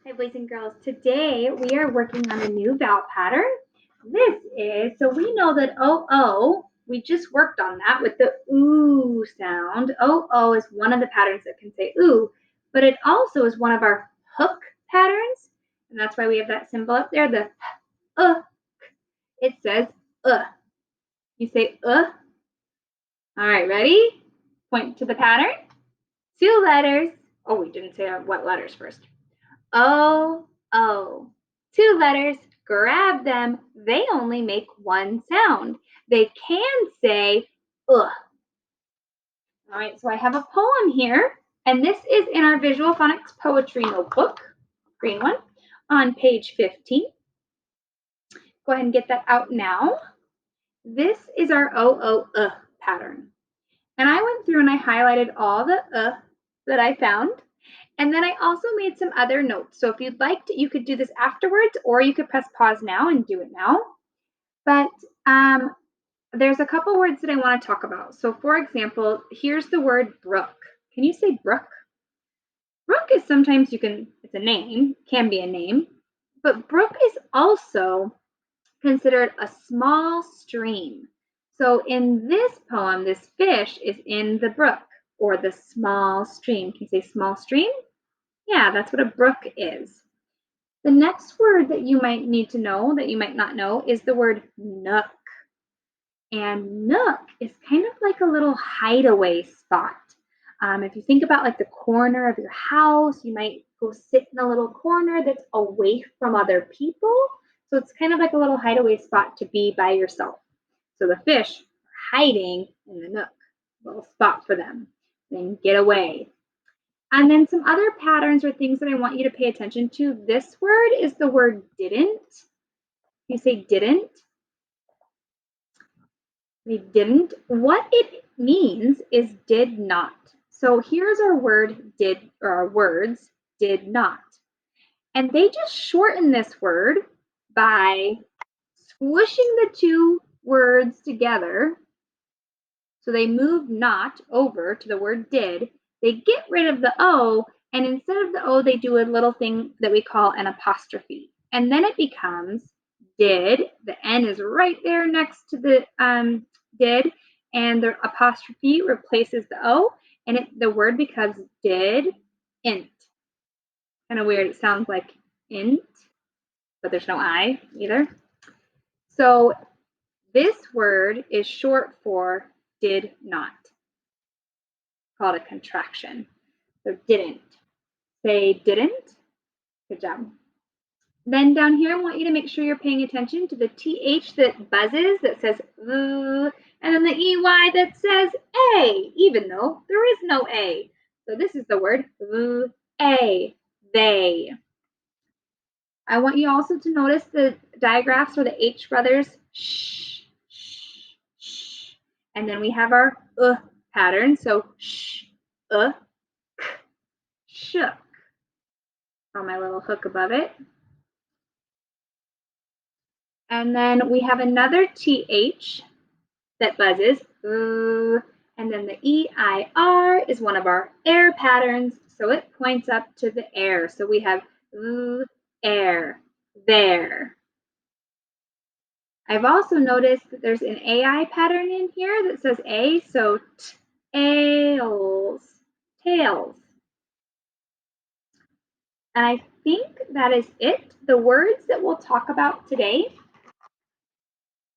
Hi, boys and girls. Today we are working on a new vowel pattern. So we know that O, we just worked on that with the ooh sound. O is one of the patterns that can say ooh, but it also is one of our hook patterns. And that's why we have that symbol up there, the It says You say All right, ready? Point to the pattern. 2 letters. Oh, we didn't say what letters first. O. 2 letters, grab them. They only make one sound. They can say ugh. All right, so I have a poem here, and this is in our Visual Phonics Poetry Notebook, green one, on page 15. Go ahead and get that out now. This is our pattern. And I went through and I highlighted all the that I found. And then I also made some other notes. So if you'd like to, you could do this afterwards, or you could press pause now and do it now. But there's a couple words that I want to talk about. So for example, here's the word brook. Can you say brook? Brook is sometimes it's a name, can be a name, but brook is also considered a small stream. So in this poem, this fish is in the brook or the small stream. Can you say small stream? Yeah, that's what a brook is. The next word that you might need to know that you might not know is the word nook. And nook is kind of like a little hideaway spot. If you think about like the corner of your house, you might go sit in a little corner that's away from other people. So it's kind of like a little hideaway spot to be by yourself. So the fish are hiding in the nook, a little spot for them. Then get away. And then some other patterns or things that I want you to pay attention to. This word is the word didn't. You say didn't. We didn't. What it means is did not. So here's our word did, or our words did not. And they just shorten this word by squishing the two words together. So they move not over to the word did. They get rid of the O, and instead of the O, they do a little thing that we call an apostrophe. And then it becomes did. The N is right there next to the did, and the apostrophe replaces the O, and the word becomes did int. Kind of weird. It sounds like int, but there's no I either. So this word is short for did not, called a contraction. So didn't. Say didn't. Good job. Then down here, I want you to make sure you're paying attention to the TH that buzzes, that says and then the EY that says A, even though there is no A. So this is the word A, they. I want you also to notice the digraphs for the H brothers, sh, sh, sh. And then we have our pattern, so sh, k, shook. On my little hook above it. And then we have another TH that buzzes, and then the EIR is one of our air patterns, so it points up to the air. So we have air, there. I've also noticed that there's an AI pattern in here that says A, so tails, tails. And I think that is it. The words that we'll talk about today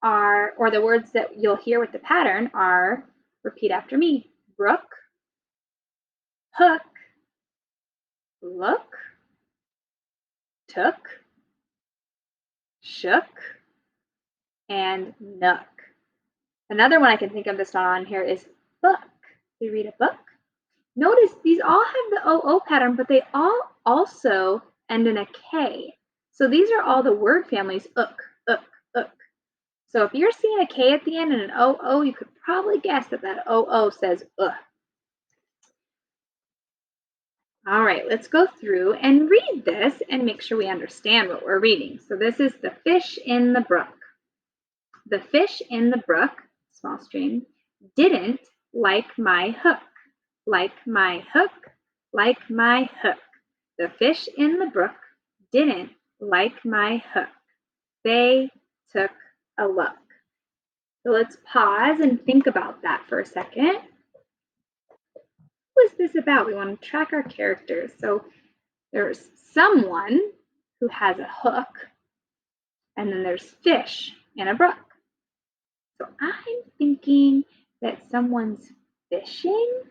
are, or the words that you'll hear with the pattern are, repeat after me, brook, hook, look, took, shook, and nook. Another one I can think of that's not on here is book. We read a book. Notice these all have the OO pattern, but they all also end in a K. So these are all the word families, ook, ook, ook. So if you're seeing a K at the end and an OO, you could probably guess that that OO says ugh. All right, let's go through and read this and make sure we understand what we're reading. So this is the fish in the brook. The fish in the brook, small stream, didn't like my hook, like my hook, like my hook. The fish in the brook didn't like my hook. They took a look. So let's pause and think about that for a second. What is this about? We want to track our characters. So there's someone who has a hook, and then there's fish in a brook. So I'm thinking that someone's fishing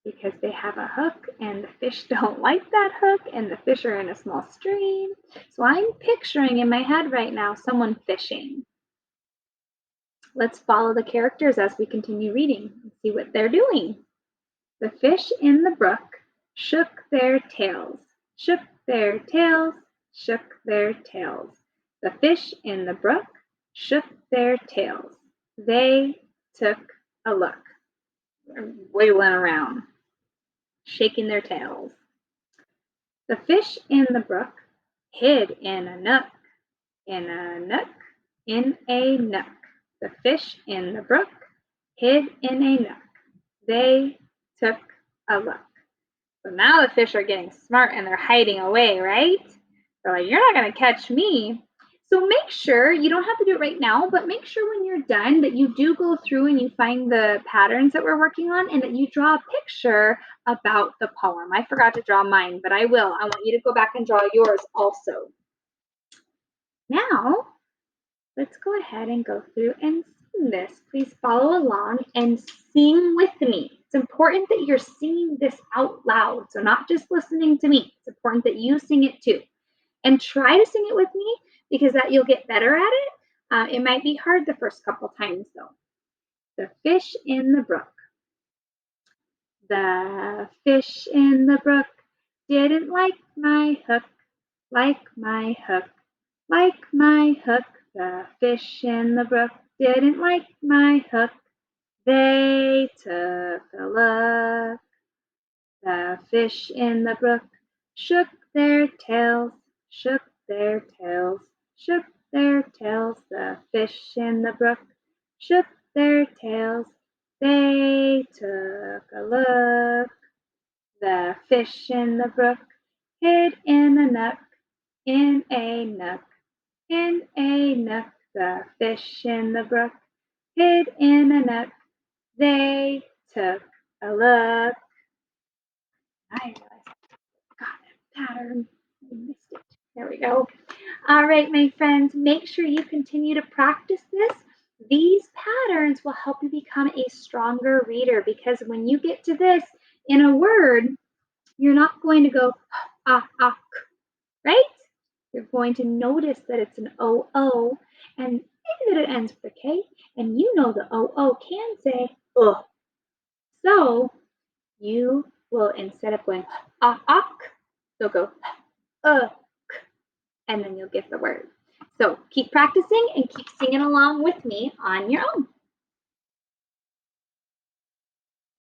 because they have a hook and the fish don't like that hook and the fish are in a small stream. So I'm picturing in my head right now someone fishing. Let's follow the characters as we continue reading and see what they're doing. The fish in the brook shook their tails, shook their tails, shook their tails. The fish in the brook shook their tails. They took a look. They're wiggling around, shaking their tails. The fish in the brook hid in a nook, in a nook, in a nook. The fish in the brook hid in a nook. They took a look. So now the fish are getting smart and they're hiding away, right? They're like, you're not going to catch me. So make sure, you don't have to do it right now, but make sure when you're done that you do go through and you find the patterns that we're working on and that you draw a picture about the poem. I forgot to draw mine, but I will. I want you to go back and draw yours also. Now, let's go ahead and go through and sing this. Please follow along and sing with me. It's important that you're singing this out loud, so not just listening to me. It's important that you sing it too. And try to sing it with me because that you'll get better at it. It might be hard the first couple times though. The fish in the brook. The fish in the brook didn't like my hook, like my hook, like my hook. The fish in the brook didn't like my hook. They took a look. The fish in the brook shook their tails, shook their tails, shook their tails. The fish in the brook shook their tails. They took a look. The fish in the brook hid in a nook, in a nook, in a nook. The fish in the brook hid in a nook. They took a look. I realized I got a pattern. I missed it. There we go. All right, my friends, make sure you continue to practice this. These patterns will help you become a stronger reader because when you get to this in a word, you're not going to go right? You're going to notice that it's an O and maybe that it ends with a K, and you know the O can say ugh. So you will, instead of going you'll go and then you'll get the word. So keep practicing and keep singing along with me on your own.